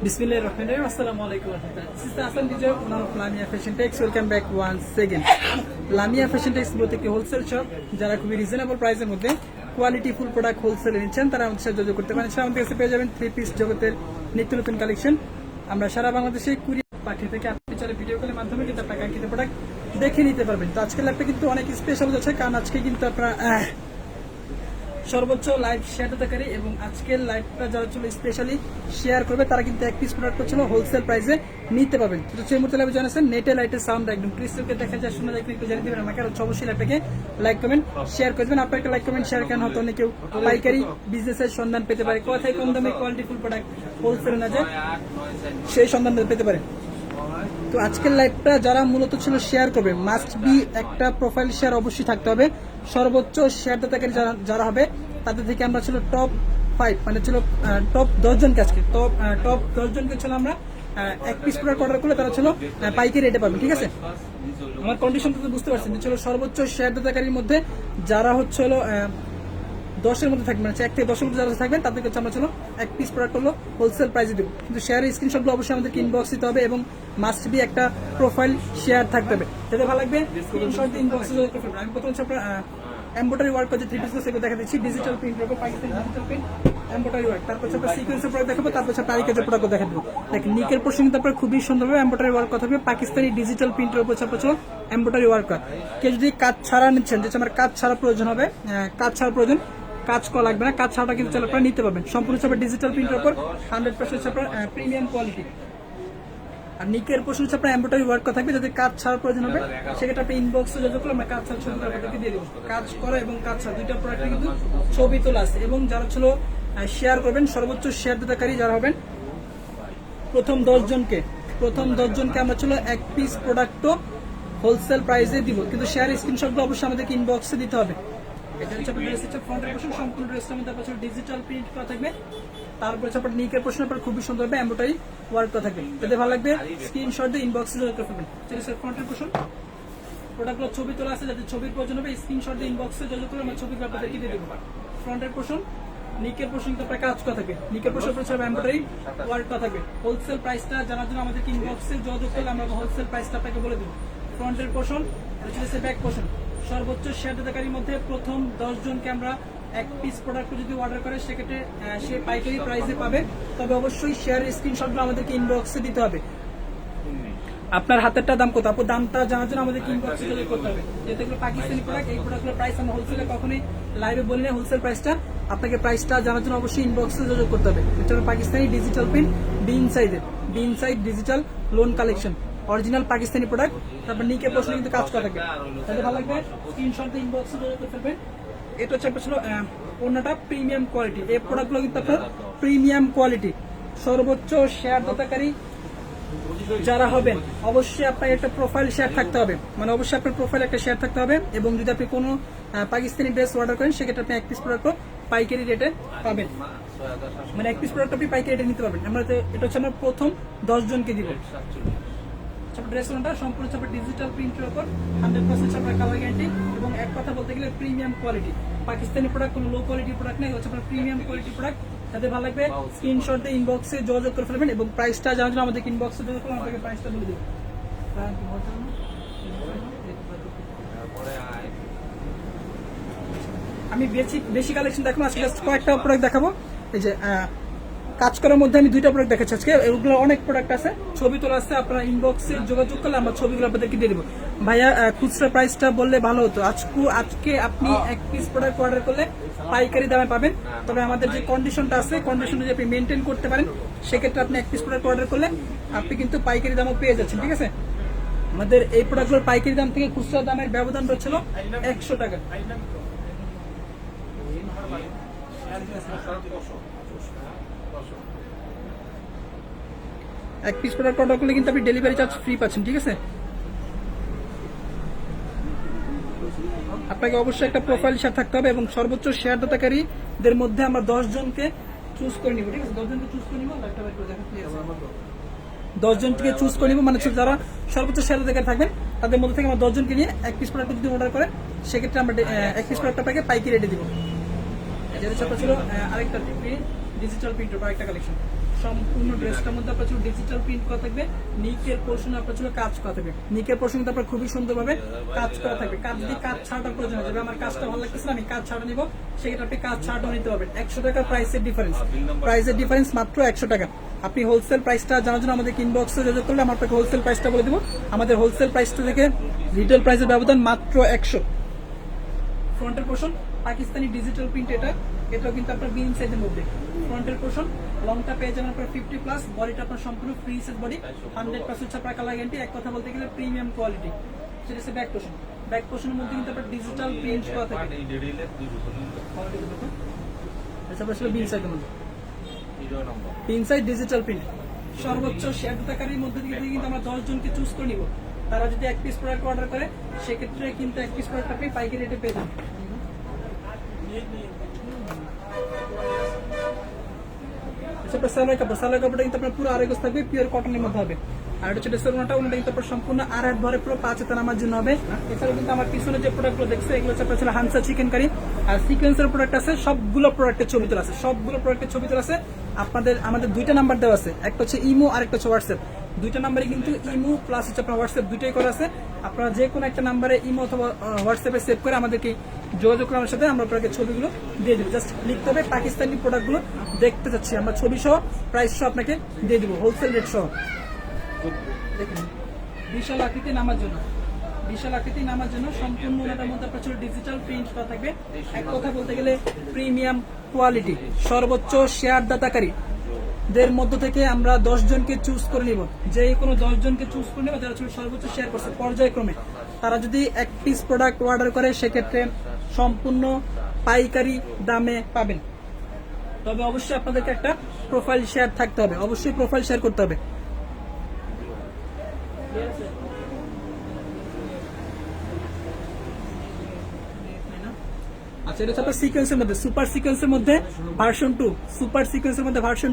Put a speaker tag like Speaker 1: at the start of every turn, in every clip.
Speaker 1: Bismillahir Rahmanir Rahim. Assalamu alaikum. This is Hasan Vijay, owner of Lamia Fashion Techs. Welcome back once again. Lamia Fashion Techs বলতে কি wholesale shop, যারা খুবই reasonable প্রাইসের মধ্যে quality full product হোলসেলে নিচ্ছেন তারা আমাদের সাথে যোগাযোগ করতে পারেন। আমাদের কাছে পেয়ে যাবেন 3 পিস জগতের নিত্য নতুন কালেকশন। আমরা সারা বাংলাদেশে কুরিয়ার পাঠিয়ে থেকে আপনি চাইলে ভিডিও কলের মাধ্যমে কিন্তু আপনার কাঙ্ক্ষিত প্রোডাক্ট দেখে নিতে পারবেন। তো আজকের লাইভটা কিন্তু অনেক স্পেশাল যাচ্ছে, কারণ আজকে কিন্তু আপনারা সর্বোচ্চ লাইভ শেয়ার দাতাকারী এবং আজকের লাইভটা যারা ছিল স্পেশালি শেয়ার করবে তারা কিন্তু এক পিস প্রোডাক্ট ছিল হোলসেল প্রাইসে নিতে পারবেন। তো সেই মুহূর্তে লাইভে জানাচ্ছেন নেটে লাইটের সাউন্ড একদম ক্রিস্টালকে দেখা যায়, শোনা যায়, একটু জানিয়ে দেবেন আমাকে। আর অবশ্যই লাইভটাকে লাইক কমেন্ট শেয়ার করবেন। আপনার একটা লাইক কমেন্ট শেয়ার কেন হতো অনেক কেউ পাইকারি বিজনেসের সন্ধান পেতে পারে, কোথায় কম দামে কোয়ালিটি ফুল প্রোডাক্ট হোলসেলে না যায় সেই সন্ধান পেতে পারে। তো আজকের লাইভটা যারা মূলত ছিল শেয়ার করবে, মাস্ট বি একটা প্রোফাইল শেয়ার অবশ্যই থাকতে হবে। সর্বোচ্চ শেয়ার দাতাকারী যারা হবে তাদের থেকে আমরা ছিল টপ 5, মানে ছিল টপ 10 জনকে, আজকে টপ 10 জনকে ছিল আমরা এক পিস প্রোডাক্ট অর্ডার করলে তারা ছিল পাইকারি রেটে পাবেন। ঠিক আছে, আমার কন্ডিশন তো বুঝতে পারছেন যে ছিল সর্বোচ্চ শেয়ার দাতাকারীর মধ্যে যারা হচ্ছে হলো 10-এর মধ্যে থাকবেন, 1 থেকে 10-এর মধ্যে যারা থাকবেন তাদেরকে আমরা ছিল এক পিস প্রোডাক্ট হলো হোলসেল প্রাইসে দেবো। কিন্তু শেয়ারের স্ক্রিনশটগুলো অবশ্যই আমাদেরকে ইনবক্স দিতে হবে এবং মাস্ট বি একটা প্রোফাইল শেয়ার থাকতে হবে। যাতে ভালো লাগবে স্ক্রিনশট ইনবক্সে করতে পারবেন। আমি প্রথম আপনার এমব্রয়ডারি ওয়ার্ক করে 3 পিস সেগুলো দেখা দিচ্ছি। ডিজিটাল প্রিন্ট করবো, Pakistani digital print embroidery work, তারপর আপনার সিকোয়েন্সের প্রোডাক্ট দেখাবো, তারপর তারিখের প্রোডাক্ট দেখা দেবো। দেখেন নিকের পোর্শন কিন্তু আপনার খুবই সুন্দরভাবে এমব্রয়ডারি ওয়ার্ক কথা হবে, পাকিস্তানি ডিজিটাল প্রিন্টের উপর আপনার এমব্রয়ডারি ওয়ার্ক করা। কেউ যদি কাজ ছাড়া নিচ্ছেন, যে আমার কাজ ছাড়া প্রয়োজন হবে, কাজ ছাড়া প্রয়োজন, কাজ করা লাগবে না, কাজ ছাড়াটা কিন্তু আপনারা নিতে পারবেন। সম্পূর্ণ আপনার ডিজিটাল প্রিন্টের উপর 100% আপনার প্রিমিয়াম কোয়ালিটি। আর নিকের পোর্শন হচ্ছে আপনার এমব্রয়ডারি ওয়ার্ক করা থাকবে। যদি কাজ ছাড়া প্রয়োজন হবে সেক্ষেত্রে আপনি ইনবক্সে যোগাযোগ করলে আমরা কাজ ছাড়া ছবি আপনাদেরকে দিয়ে দেবো। কাজ করা এবং কাজ ছাড়া দুইটা প্রোডাক্টে কিন্তু ছবি তোলা আছে। এবং যারা ছিল শেয়ার করবেন, সর্বোচ্চ শেয়ার দাতাকারী যারা হবেন প্রথম 10 জনকে আমরা ছিল এক পিস প্রোডাক্টও হোলসেল প্রাইসে দিব। কিন্তু শেয়ার স্ক্রিনশটগুলো অবশ্যই আমাদেরকে ইনবক্সে দিতে হবে। এটা হচ্ছে আপনার ড্রেসের ফ্রন্টের পোর্শন, সম্পূর্ণ ড্রেসটার মধ্যে আপনার ডিজিটাল প্রিন্ট করা থাকবে। তারপর হচ্ছে আপনার নিকের পোর্শন আপনার খুবই সুন্দর হবে এমব্রয়ডারি ওয়ার্ক করা থাকবে। যাতে ভালো লাগবে স্ক্রিনশট দিয়ে ইনবক্সে যোগাযোগ করবেন। ফ্রন্টের পোর্শন প্রোডাক্টগুলো ছবি তোলা আছে, যাতে ছবির প্রয়োজন হবে স্ক্রিনশট দিয়ে ইনবক্সে যোগাযোগ করে আমরা ছবিগুলো আপনাদেরকে দিয়ে দেবো। ফ্রন্টের পোর্শন, নিকের পোর্শন কিন্তু আপনার কাজ করা থাকবে, নিকের পোর্শন আপনার এমব্রয়ডারি ওয়ার্ক করা থাকবে। হোলসেল প্রাইসটা জানার জন্য আমাদেরকে ইনবক্সে যোগাযোগ করলে আমরা হোলসেল প্রাইসটা আপনাকে বলে দেবো। ফ্রন্টের পোর্শন, ব্যাক পোর্শন, সর্বোচ্চ শেয়ার দাতাকারীর মধ্যে প্রথম 10 জনকে আমরা এক পিস প্রোডাক্ট যদি অর্ডার করে সেক্ষেত্রে সে পাইকারি প্রাইসে পাবে। তবে অবশ্যই শেয়ার স্ক্রিনশটগুলো আমাদেরকে ইনবক্সে দিতে হবে। আপনার হাতেরটা দাম কত, আপনার দামটা জানার জন্য আমাদেরকে ইনবক্সে যোগাযোগ করতে হবে। যেহেতু এগুলো পাকিস্তানি প্রোডাক্ট, এই প্রোডাক্টের প্রাইস আমরা হোলসেলে কখনোই লাইভে বলি না। হোলসেল প্রাইসটা আপনাকে প্রাইসটা জানার জন্য অবশ্যই ইনবক্সে যোগাযোগ করতে হবে। এটা হলো Pakistani digital print be inside digital loan collection, original Pakistani product. তারপর নিকের পোর্শনে কিন্তু কাজ করা থাকবে। তাহলে ভালো লাগবে স্ক্রিনশট দিয়ে ইনবক্সে যোগাযোগ করতে হবে। এটা হচ্ছে আপনার ছিল অন্যটা প্রিমিয়াম কোয়ালিটি। এই প্রোডাক্টগুলো কিন্তু আপনার প্রিমিয়াম কোয়ালিটি। সর্বোচ্চ শেয়ার দাতাকারী যারা হবেন অবশ্যই আপনার একটা প্রোফাইল শেয়ার থাকতে হবে, মানে অবশ্যই আপনার প্রোফাইল একটা শেয়ার থাকতে হবে। এবং যদি আপনি কোনো পাকিস্তানি ড্রেস অর্ডার করেন সেক্ষেত্রে আপনি এক পিস প্রোডাক্ট পাইকারি রেটে পাবেন, মানে এক পিস প্রোডাক্ট আপনি পাইকারি রেটে নিতে পারবেন। আমরা এটা হচ্ছে আমরা প্রথম 10 জনকে দিব। ড্রেসটা সম্পূর্ণ ডিজিটাল প্রিন্টের উপর 100% আপনার কালার গ্যারান্টি এবং এক কথা বলতে গেলে প্রিমিয়াম কোয়ালিটি। পাকিস্তানি প্রোডাক্ট কোনো লো কোয়ালিটি প্রোডাক্ট নেই, হচ্ছে আপনার প্রিমিয়াম কোয়ালিটি প্রোডাক্ট। তাদের ভালো লাগবে স্ক্রিনশট দিয়ে ইনবক্সে যোগাযোগ করে ফেলবেন এবং প্রাইসটা জানার জন্য আমাদের ইনবক্সে যোগাযোগ করুন, আপনাকে প্রাইসটা বলে দেবো। আমি বেশি কালেকশন দেখাবো আজকে, কয়েকটা প্রোডাক্ট দেখাবো। এই যে কাজ করার মধ্যে আমি 2টা প্রোডাক্ট দেখাচ্ছি আজকে। এগুলো অনেক প্রোডাক্ট আছে, ছবি তোলা আছে। আপনারা ইনবক্সে যোগাযোগ করলে আমরা ছবিগুলো আপনাদেরকে দিয়ে দেবো। ভাইয়া খুচরা প্রাইসটা বললে ভালো হতো। আজকে আপনি এক পিস প্রোডাক্ট অর্ডার করলে পাইকারি দামে পাবেন। তবে আমাদের যে কন্ডিশনটা আছে, কন্ডিশনটা যদি আপনি মেনটেন করতে পারেন সেক্ষেত্রে আপনি এক পিস প্রোডাক্ট অর্ডার করলে আপনি কিন্তু পাইকারি দামও পেয়ে যাচ্ছেন। ঠিক আছে, আমাদের এই প্রোডাক্টগুলোর পাইকারি দাম থেকে খুচরা দামের ব্যবধান হচ্ছিল 100 টাকা। এক পিস প্রোডাক্ট অর্ডার করলে কিন্তু আপনি ডেলিভারি চার্জ ফ্রি পাচ্ছেন। ঠিক আছে, আপনাকে অবশ্যই একটা প্রোফাইল শেয়ার থাকতে হবে এবং সর্বোচ্চ শেয়ার দাতাকারীদের মধ্যে আমরা 10 জনকে চুজ করে নিব। ঠিক আছে, 10 জনকে চুজ করে নিব, 10 জন থেকে চুজ করে নিব, মানে যারা সর্বোচ্চ শেয়ার দাতাকারী থাকবেন তাদের মধ্যে থেকে আমরা 10 জনকে নিয়ে এক পিস প্রোডাক্ট যদি অর্ডার করে সেক্ষেত্রে আমরা এক পিস প্রোডাক্ট আপনাকে পাইকারি রেটে দিব। যেটা আপনার ছিল আরেকটা ডিজিটাল প্রিন্টের আরেকটা কালেকশন, সম্পূর্ণ ড্রেসটার মধ্যে আপনার ছিল ডিজিটাল প্রিন্ট করা থাকবে, নিকের পোর্শন আপনার ছিল কাজ করা থাকবে, নিকের পোর্শন কিন্তু আপনার খুবই সুন্দরভাবে কাজ করা থাকবে। কাজ যদি কাজ ছাড়ার প্রয়োজন হয়, আমার কাজটা ভালো লাগতেছে না আমি কাজ ছাড়া নিব, সেক্ষেত্রে আপনি কাজ ছাড়াও নিতে পারবেন। 100 টাকা প্রাইসের ডিফারেন্স মাত্র 100 টাকা। আপনি হোলসেল প্রাইসটা জানার জন্য আমাদের ইনবক্সে যোগাযোগ করলে আমরা আপনাকে হোলসেল প্রাইসটা বলে দেবো। আমাদের হোলসেল প্রাইসটা থেকে রিটেল প্রাইসের ব্যবধান মাত্র 100। ফ্রন্টের পোর্শন পাকিস্তানি ডিজিটাল প্রিন্ট, এটাও কিন্তু আপনার বিন সাইজের মধ্যে। ফ্রন্টের পোর্শন লংটা পেয়ে যাবেন আপনার 50+, বডিটা আপনার সম্পূর্ণ ফ্রি সাইজ বডি, 100% ছাপা কালার গ্যারান্টি, এক কথা বলতে গেলে প্রিমিয়াম কোয়ালিটি। সেটা হচ্ছে ব্যাক পোর্শনের মধ্যে কিন্তু আপনার ডিজিটাল প্রিন্ট করা থাকে। বিন সাইজের মধ্যে তিন সাইড ডিজিটাল প্রিন্ট, সর্বোচ্চ শেয়ার দাতাকারীর মধ্যে থেকে কিন্তু আমরা 10 জনকে চুজ করে নিব। তারা যদি এক পিস প্রোডাক্ট অর্ডার করে সেক্ষেত্রে কিন্তু এক পিস প্রোডাক্ট আপনি পাইকারি রেটে পেয়ে যাবেন। সালোয়ার কাপড়টা কিন্তু আপনার পুরো আড়াই গজ থাকবে, পিওর কটনের মধ্যে হবে। আর এটা হচ্ছে ওনাটা কিন্তু আপনার সম্পূর্ণ আর হাত ভরে পুরো 5 হাতে নামার জন্য হবে। এছাড়াও কিন্তু আমার পিছনে যে প্রোডাক্টগুলো দেখছে এগুলো হচ্ছে আপনার হান্সা চিকেন কারি আর সিকোয়েন্সের প্রোডাক্ট আছে, সবগুলো প্রোডাক্টের ছবি তোলা আছে। আমাদের 2টা নাম্বার দেওয়া আছে, একটা হচ্ছে ইমো আর একটা হচ্ছে হোয়াটসঅ্যাপ। 2টা নাম্বারে কিন্তু ইমো প্লাস হচ্ছে আপনার হোয়াটসঅ্যাপ দুইটাই করা আছে। আপনারা যে কোনো একটা নাম্বারে ইমো অথবা হোয়াটসঅ্যাপে সেভ করে আমাদেরকে যোগাযোগ করার সাথে আমরা আপনাকে ছবিগুলো দিয়ে দেবো। জাস্ট লিখতে হবে পাকিস্তানি প্রোডাক্টগুলো দেখতে চাচ্ছি, আমরা ছবি সহ প্রাইস সহ আপনাকে দিয়ে দিব, হোলসেল রেট সহ। দেখুন বিশাল আকৃতি নামার জন্য সম্পূর্ণ ওনাটার মধ্যে আপনার ডিজিটাল প্রিন্ট করা থাকবে। এক কথা বলতে গেলে প্রিমিয়াম কোয়ালিটি, সর্বোচ্চ শেয়ার দাতাকারী দের মধ্য থেকে আমরা 10 জনকে চুজ করে নিব, যে কোনো 10 জনকে চুজ করে নেব যারা সর্বোচ্চ শেয়ার করছে পর্যায়ক্রমে। তারা যদি এক পিস প্রোডাক্ট অর্ডার করে সেক্ষেত্রে সম্পূর্ণ পাইকারি দামে পাবেন। তবে অবশ্যই আপনাদেরকে একটা প্রোফাইল শেয়ার থাকতে হবে, অবশ্যই প্রোফাইল শেয়ার করতে হবে। আচ্ছা, এটা হচ্ছে সিকোয়েন্সের মধ্যে সুপার সিকোয়েন্সের মধ্যে ভার্সন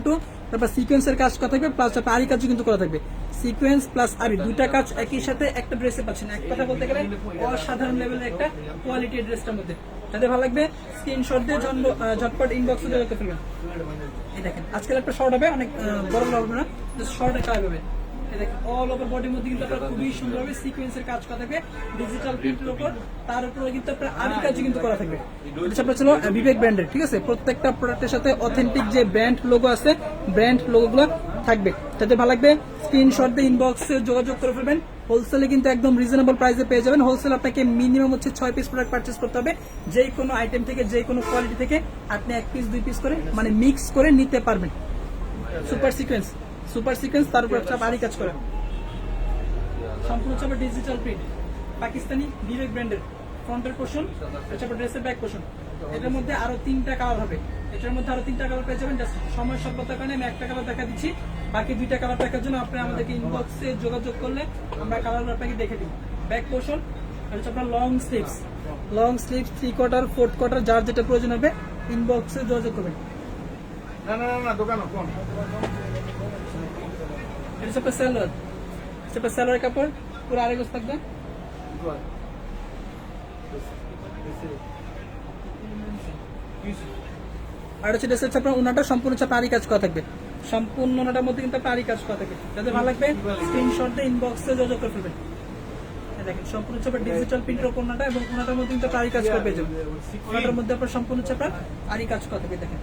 Speaker 1: 2, তারপর সিকোয়েন্সের কাজ করা থাকবে প্লাস আরি কাজও কিন্তু করা থাকবে। সিকোয়েন্স প্লাস আরি দুইটা কাজ একই সাথে একটা ড্রেসে পাচ্ছেন। এক কথা বলতে গেলে অসাধারণ লেভেলের একটা কোয়ালিটি ড্রেসটার মধ্যে। যাদের ভালো লাগবে স্ক্রিনশট দিয়ে ঝটপট ইনবক্সে যোগাযোগ করবেন। এই দেখেন আজকাল একটা শর্ট হবে, অনেক বড় হবে না, শর্ট একটা হবে। অল ওভার বডির মধ্যে কিন্তু আপনার খুবই সুন্দরভাবে সিকোয়েন্সের কাজ করা থাকবে ডিজিটাল প্রিন্টের উপর, তার উপরে কিন্তু আপনার আরি কাজ কিন্তু করা থাকবে। এটা আপনার ছিল বিবেক ব্র্যান্ডের, ঠিক আছে। প্রত্যেকটা প্রোডাক্টের সাথে অথেন্টিক যে ব্র্যান্ড লোগো আছে, ব্র্যান্ড লোগোগুলো থাকবে। যাদের ভালো লাগবে স্ক্রিনশট দিয়ে ইনবক্সে যোগাযোগ করে ফেলবেন। হোলসেলে কিন্তু একদম রিজনেবল প্রাইসে পেয়ে যাবেন। হোলসেল আপনাকে মিনিমাম হচ্ছে 6 পিস প্রোডাক্ট পারচেস করতে হবে। যে কোনো আইটেম থেকে, যে কোনো কোয়ালিটি থেকে আপনি 1 পিস 2 পিস করে মানে মিক্স করে নিতে পারবেন। সুপার সিকোয়েন্স তার উপর একটা আরি কাজ করা, সম্পূর্ণ হচ্ছে ডিজিটাল প্রিন্ট, পাকিস্তানি বিবেক ব্র্যান্ডের। ফ্রন্টের পোর্শন, ড্রেসের ব্যাক পোর্শন। এটার মধ্যে আরো 3টা কালার হবে, পেয়ে যাবেন। সময় স্বল্পতার কারণে আমি একটা কালার দেখা দিচ্ছি, বাকি 2টা কালার দেখার জন্য আপনি আমাদেরকে ইনবক্সে যোগাযোগ করলে আমরা কালারগুলো আপনাকে দেখে দিব। ব্যাক পোর্শন হচ্ছে আপনার লং স্লিভস, 3/4, 4/4 যার যেটা প্রয়োজন হবে ইনবক্সে যোগাযোগ করবেন। এটা হচ্ছে সালোয়ার কাপড়, পুরো আড়াই গজ থাকবে। আর হচ্ছে আপনার ওনাটা সম্পূর্ণ আরি কাজ করা থাকবে, সম্পূর্ণ ওনাটার মধ্যে কিন্তু আরি কাজ করা থাকবে। যাদের ভালো লাগবে স্ক্রিনশট দিয়ে ইনবক্সে যোগাযোগ করে ফেলবেন। দেখেন সম্পূর্ণ ডিজিটাল প্রিন্টের ওনাটা, এবং ওনাটার মধ্যে কিন্তু আরি কাজ করা পেয়ে যাবেন। ওনাটার মধ্যে আপনার সম্পূর্ণ আপনার আরি কাজ করা থাকবে। দেখেন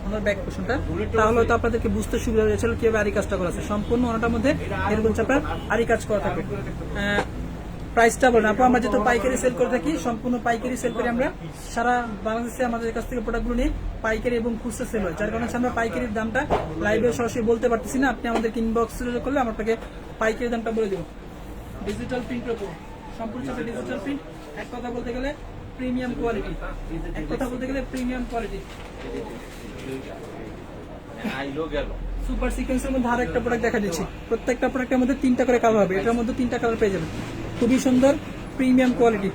Speaker 1: ওনার ব্যাক পোর্শনটা, তাহলে হয়তো আপনাদেরকে বুঝতে সুবিধা হয়েছিল কিভাবে আরি কাজটা করা আছে। সম্পূর্ণ ওনাটার মধ্যে এরকম আপনার আরি কাজ করা থাকবে। প্রাইসটা বলেন আপু, আমরা যেহেতু পাইকারি সেল করে থাকি, সম্পূর্ণ পাইকারি সেল করি আমরা সারা বাংলাদেশে। আমাদের কাছ থেকে প্রোডাক্টগুলো নিয়ে পাইকারি এবং খুচরা সেল হয়, যার কারণে আমরা পাইকারির দামটা লাইভে সরাসরি বলতে পারতেছি না। আপনি আমাদের ইনবক্সে যোগাযোগ করলে আমরা আপনাকে পাইকারি দামটা বলে দেবো। ডিজিটাল প্রিন্টের উপর সম্পূর্ণ ডিজিটাল প্রিন্ট, এক কথা বলতে গেলে প্রিমিয়াম কোয়ালিটি, সুপার সিকোয়েন্সের মধ্যে আরো একটা প্রোডাক্ট দেখা দিচ্ছি। প্রত্যেকটা প্রোডাক্টের মধ্যে 3টা করে কালার হবে, এটার মধ্যে 3টা কালার পেয়ে যাবেন। খুবই সুন্দর প্রিমিয়াম কোয়ালিটি।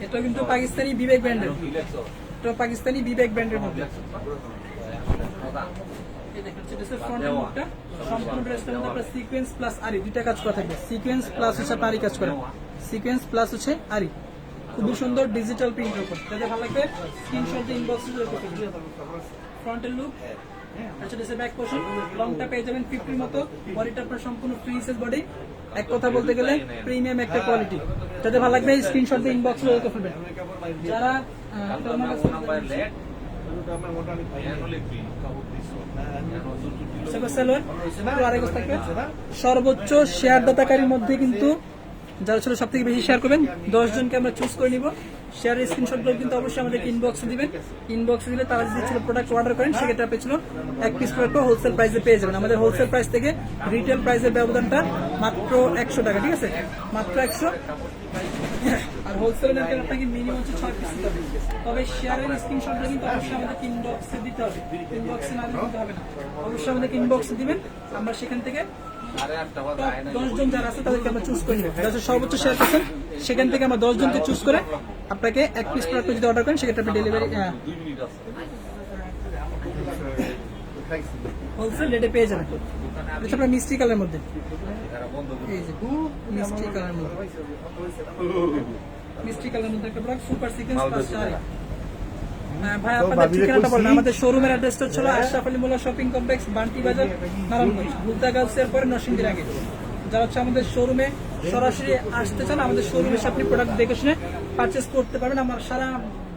Speaker 1: এটা কিন্তু পাকিস্তানি বিবেক ব্র্যান্ডের, মধ্যে এই দেখেন এটা হচ্ছে ফ্রন্টের লুকটা, সম্পূর্ণ ড্রেসটার মধ্যে আপনার সিকোয়েন্স প্লাস আরি দুইটা কাজ করা থাকবে, সিকোয়েন্স প্লাস হচ্ছে আরি কাজ করা, সিকোয়েন্স প্লাস হচ্ছে আরি, খুবই সুন্দর ডিজিটাল প্রিন্টের উপর। যাদের ভালো লাগবে স্ক্রিনশট দিয়ে ইনবক্সে ফ্রন্টের লুক। আচ্ছা এটা ব্যাক পোর্শন, লংটা পেয়ে যাবেন 50 মতো, বডিটা আপনার সম্পূর্ণ ফ্রি সাইজ বডি, এক কথা বলতে গেলে প্রিমিয়াম একটা কোয়ালিটি। যাদের ভালো লাগবে স্ক্রিনশট দিয়ে ইনবক্সে করতে ফেলবেন। যারা সর্বোচ্চ শেয়ার দাতাকারীর মধ্যে কিন্তু যারা ছিল সব থেকে বেশি শেয়ার করবেন 10 জনকে আমরা চুজ করে নিব। শেয়ারের স্ক্রিনশটগুলো কিন্তু অবশ্যই আমাদেরকে ইনবক্সে দিবেন, ইনবক্সে দিলে তারা যদি ছিল প্রোডাক্ট অর্ডার করেন সেক্ষেত্রে আপনি ছিল এক পিস প্রোডাক্ট হোলসেল প্রাইসে পেয়ে যাবেন। আমাদের হোলসেল প্রাইস থেকে রিটেল প্রাইসের ব্যবধানটা মাত্র 100 টাকা, ঠিক আছে, মাত্র 100। আর হোলসেলের মার্কেট আপনাকে মিনিমাম হচ্ছে 6 পিস দিতে হবে। তবে শেয়ারের স্ক্রিনশটটা কিন্তু অবশ্যই আমাদেরকে ইনবক্সে দিতে হবে, ইনবক্সে না দিতে হবে না, অবশ্যই আমাদেরকে ইনবক্সে দিবেন। আমরা সেখান থেকে 10 জন যারা আছে তাদেরকে আমরা চুজ করে নিব, যারা সর্বোচ্চ শেয়ার করছেন সেখান থেকে আমরা 10 জনকে চুজ করে আপনাকে এক পিস প্রোডাক্ট যদি অর্ডার করেন সেক্ষেত্রে আপনি ডেলিভারি হোলসেল রেটে পেয়ে যাবেন। এটা আপনার মিষ্টি কালারের মধ্যে, এই যে মিষ্টি কালারের মধ্যে, মিষ্টি কালারের মধ্যে একটা product super sequence plus sari. ভাই আপনাদের ঠিকানাটা বলেন। আমাদের শোরুমের অ্যাড্রেসটা ছিল আশরাফ আলী মোল্লা শপিং কমপ্লেক্স, বান্টি বাজার, নারায়ণগঞ্জ, ভুলতা গার্লসের পরে নরসিংদীর আগে। যারা হচ্ছে আমাদের শোরুমে সরাসরি আসতে চান আমাদের শোরুমে এসে আপনি প্রোডাক্ট দেখে শুনে পারচেস করতে পারবেন। আমরা সারা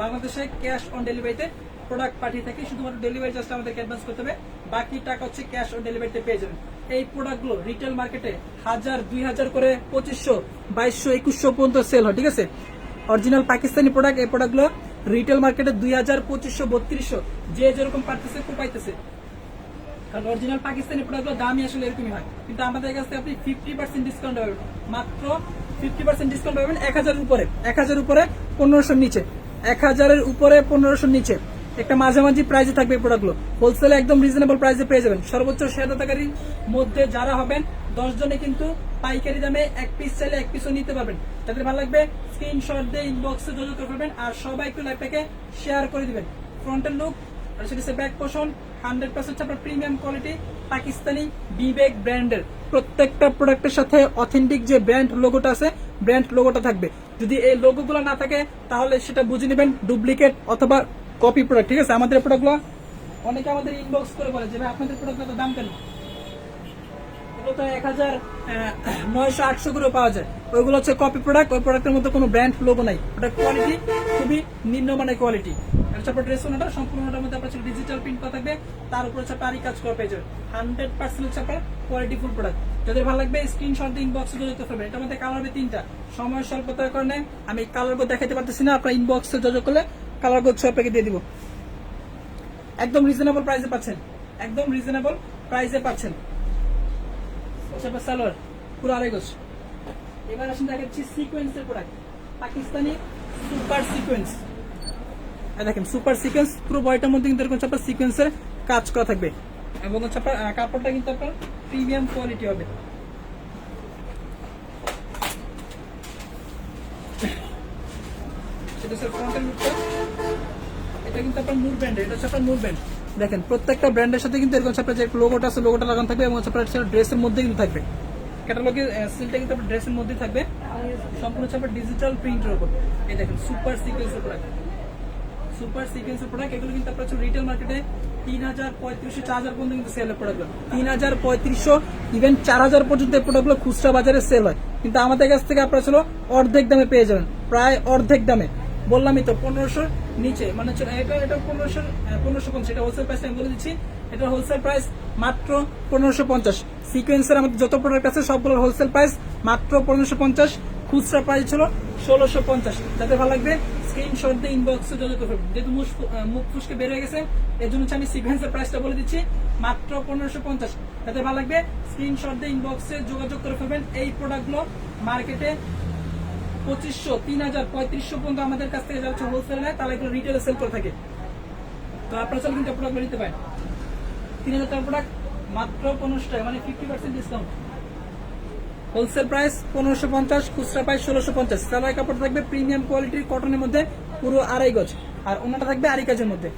Speaker 1: বাংলাদেশে ক্যাশ অন ডেলিভারিতে প্রোডাক্ট পাঠিয়ে থাকি, শুধুমাত্র ডেলিভারি চার্জটা আমাদেরকে অ্যাডভান্স করতে হবে, বাকি টাকা হচ্ছে ক্যাশ অন ডেলিভারিতে পেয়ে যাবেন। এই প্রোডাক্টগুলো রিটেল মার্কেটে 1000, 2000 করে 2500, 2200, 2100 পর্যন্ত সেল হয়, ঠিক আছে। অরিজিনাল পাকিস্তানি প্রোডাক্ট, এই প্রোডাক্টগুলো রিটেল মার্কেটে 2000, 2500, 3200 যে যেরকম পাইতেছে খুব পাইতেছে, কারণ অরিজিনাল পাকিস্তানি প্রোডাক্টগুলোর দামই আসলে এরকমই হয়। কিন্তু আমাদের কাছে আপনি 50% ডিসকাউন্ট পাবেন, মাত্র 50% ডিসকাউন্ট পাবেন 1000 উপরে, 1000 উপরে 1500 নিচে, 1000 উপরে 1500 নিচে একটা মাঝামাঝি প্রাইসে থাকবে এই প্রোডাক্টগুলো। হোলসেলে একদম রিজনেবল প্রাইসে পেয়ে যাবেন। সর্বোচ্চ শেয়ারদাতাকারীর মধ্যে যারা হবেন 10 জনে কিন্তু পাইকারি দামে এক পিস চাইলে এক পিসও নিতে পারবেন। যাদের ভালো লাগবে স্ক্রিনশট দিয়ে ইনবক্সে যোগাযোগ করবেন আর সবাই একটু লাইভটাকে শেয়ার করে দিবেন। ফ্রন্টের লুক আর সেটা ব্যাক পোর্শন 100% আপনার প্রিমিয়াম কোয়ালিটি পাকিস্তানি বিবেক ব্র্যান্ডের। প্রত্যেকটা প্রোডাক্টের সাথে অথেন্টিক যে ব্র্যান্ড লোগোটা আছে ব্র্যান্ড লোগোটা থাকবে। যদি এই লোগোগুলো না থাকে তাহলে সেটা বুঝে নেবেন ডুপ্লিকেট অথবা কপি প্রোডাক্ট, ঠিক আছে। আমাদের প্রোডাক্টগুলো অনেকে আমাদের ইনবক্স করে বলে যে ভাই আপনাদের প্রোডাক্টগুলোর দাম কেন, এগুলো তো 1900, 800 করে পাওয়া যায়, ওইগুলো হচ্ছে কপি প্রোডাক্ট, ওই প্রোডাক্টের মধ্যে কোনো ব্র্যান্ড লোগো নাই, ওটা কোয়ালিটি খুবই নিম্নমানের কোয়ালিটি। ড্রেসটা সম্পূর্ণটার মধ্যে আপনার ডিজিটাল প্রিন্ট করা থাকবে, তার উপর হচ্ছে পারি কাজ করা পেয়ে যাবে। 100% হচ্ছে আপনার কোয়ালিটি ফুল প্রোডাক্ট। যাদের ভালো লাগবে স্ক্রিনশট দিয়ে ইনবক্সে যোগাযোগ করতে পারবেন। এটার মধ্যে কালার হবে 3টা, সময় স্বল্পতার কারণে আমি কালারগুলো দেখাতে পারতেছি না, আপনার ইনবক্সে যোগাযোগ করলে কালারগুলো আপনাকে দিয়ে দিব। একদম রিজনেবল প্রাইসে পাচ্ছেন, একদম রিজনেবল প্রাইসে পাচ্ছেন। সালোয়ার পুরো আড়াই গজ। এবার আসেন দেখাচ্ছি সিকোয়েন্সের প্রোডাক্ট, পাকিস্তানি সুপার সিকোয়েন্স। দেখেন সুপার সিকোয়েন্স পুরো বডিটার মধ্যে কিন্তু এরকম আপনার সিকোয়েন্সের কাজ করা থাকবে এবং হচ্ছে আপনার কাপড়টা কিন্তু আপনার প্রিমিয়াম কোয়ালিটি হবে। সেটা স্যার ফ্রন্টের লুকটা, এটা কিন্তু আপনার নূর ব্র্যান্ড, এটা হচ্ছে আপনার নূর ব্র্যান্ড। দেখেন প্রত্যেকটা ব্র্যান্ডের সাথে কিন্তু এরকম আপনার যে লোগোটা আছে লোগোটা লাগানো থাকবে এবং আপনার ড্রেসের মধ্যে কিন্তু থাকবে। ক্যাটালগের সিলটা কিন্তু আপনার ড্রেসের মধ্যে থাকবে, সম্পূর্ণ হচ্ছে আপনার ডিজিটাল প্রিন্টের উপর। এই দেখেন সুপার সিকোয়েন্সের প্রোডাক্ট, সুপার সিকোয়েন্সের প্রোডাক্ট। এগুলো কিন্তু আপনার রিটেল মার্কেটে 3000, 3500, 4000 পর্যন্ত কিন্তু সেলের প্রোডাক্টগুলো 3000, 3500 ইভেন 4000 পর্যন্ত এই প্রোডাক্টগুলো খুচরা বাজারে সেল হয়, কিন্তু আমাদের কাছ থেকে আপনারা ছিল অর্ধেক দামে পেয়ে যাবেন, প্রায় অর্ধেক দামে। বললামই তো 1500 নিচে, মানে এটা 1550, এটা হোলসেল প্রাইস আমি বলে দিচ্ছি, এটা হোলসেল প্রাইস মাত্র 1550। সিকোয়েন্সের আমাদের যত প্রোডাক্ট আছে সবগুলোর হোলসেল প্রাইস মাত্র 1550, খুচরা প্রাইস ছিল 1650। যাদের ভালো লাগবে স্ক্রিনশট দিয়ে ইনবক্সে যোগাযোগ করবেন। যেহেতু মুখ ফুসকে বের হয়ে গেছে এর জন্য আমি সিকোয়েন্সের প্রাইসটা বলে দিচ্ছি মাত্র 1550। যাদের ভালো লাগবে স্ক্রিনশট দিয়ে ইনবক্সে যোগাযোগ করে ফেলবেন। এই প্রোডাক্টগুলো মার্কেটে 2500, 3000, 3500 পর্যন্ত আমাদের কাছ থেকে যাচ্ছে হোলসেল নেয়, তারা এগুলো রিটেলে সেল করে থাকে। তো আপনারা চাইলে কিন্তু প্রোডাক্ট নিতে পারেন। 3000 টাকার প্রোডাক্ট মাত্র 1500 টাকা, মানে 50% ডিসকাউন্ট। হোলসেল প্রাইস 1550, খুচরা প্রাইস 1650। সালোয়ার কাপড় থাকবে প্রিমিয়াম কোয়ালিটির কটনের মধ্যে পুরো আড়াই গজ, আর ওনাটা থাকবে আড়াই কাজের মধ্যে।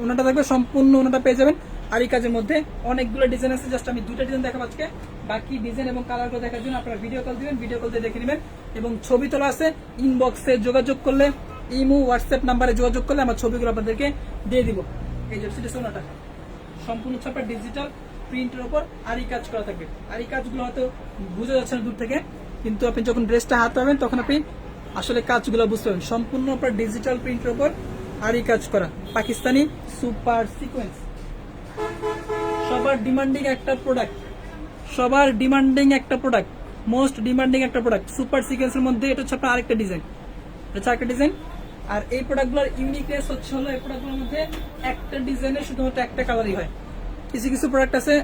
Speaker 1: ওনাটা থাকবে সম্পূর্ণ, ওনাটা পেয়ে যাবেন আরি কাজের মধ্যে অনেকগুলো ডিজাইন আছে, জাস্ট আমি দুটো ডিজাইন দেখাবো আজকে। বাকি ডিজাইন এবং কালারগুলো দেখার জন্য আপনারা ভিডিও কল দিবেন, ভিডিও কল দিয়ে দেখে নেবেন। এবং ছবি তোলা আছে, ইনবক্সে যোগাযোগ করলে, ইমো হোয়াটসঅ্যাপ নাম্বারে যোগাযোগ করলে আমার ছবিগুলো আপনাদেরকে দিয়ে দিব। এই যে সেটা সোনাটা সম্পূর্ণ ছাপা ডিজিটাল প্রিন্টের উপর আরি কাজ করা থাকবে। আরি কাজগুলো হয়তো বোঝা যাচ্ছে না দূর থেকে, কিন্তু আপনি যখন ড্রেসটা হাত পাবেন তখন আপনি আসলে কাজগুলো বুঝতে পারবেন। সম্পূর্ণ উপর ডিজিটাল প্রিন্টের উপর আরি কাজ করা, পাকিস্তানি সুপার সিকোয়েন্স, সবার ডিমান্ডিং একটা প্রোডাক্ট, সবার ডিমান্ডিং একটা প্রোডাক্ট, মোস্ট ডিমান্ডিং একটা প্রোডাক্ট। সুপার সিকোয়েন্সের মধ্যে এটা হচ্ছে আপনার আরেকটা ডিজাইন, এটা হচ্ছে আরেকটা ডিজাইন। আর এই প্রোডাক্টগুলোর ইউনিকনেস হচ্ছে হলো এই প্রোডাক্টগুলোর মধ্যে একটা ডিজাইনে শুধুমাত্র একটা কালারই হয়। কিছু কিছু প্রোডাক্ট আছে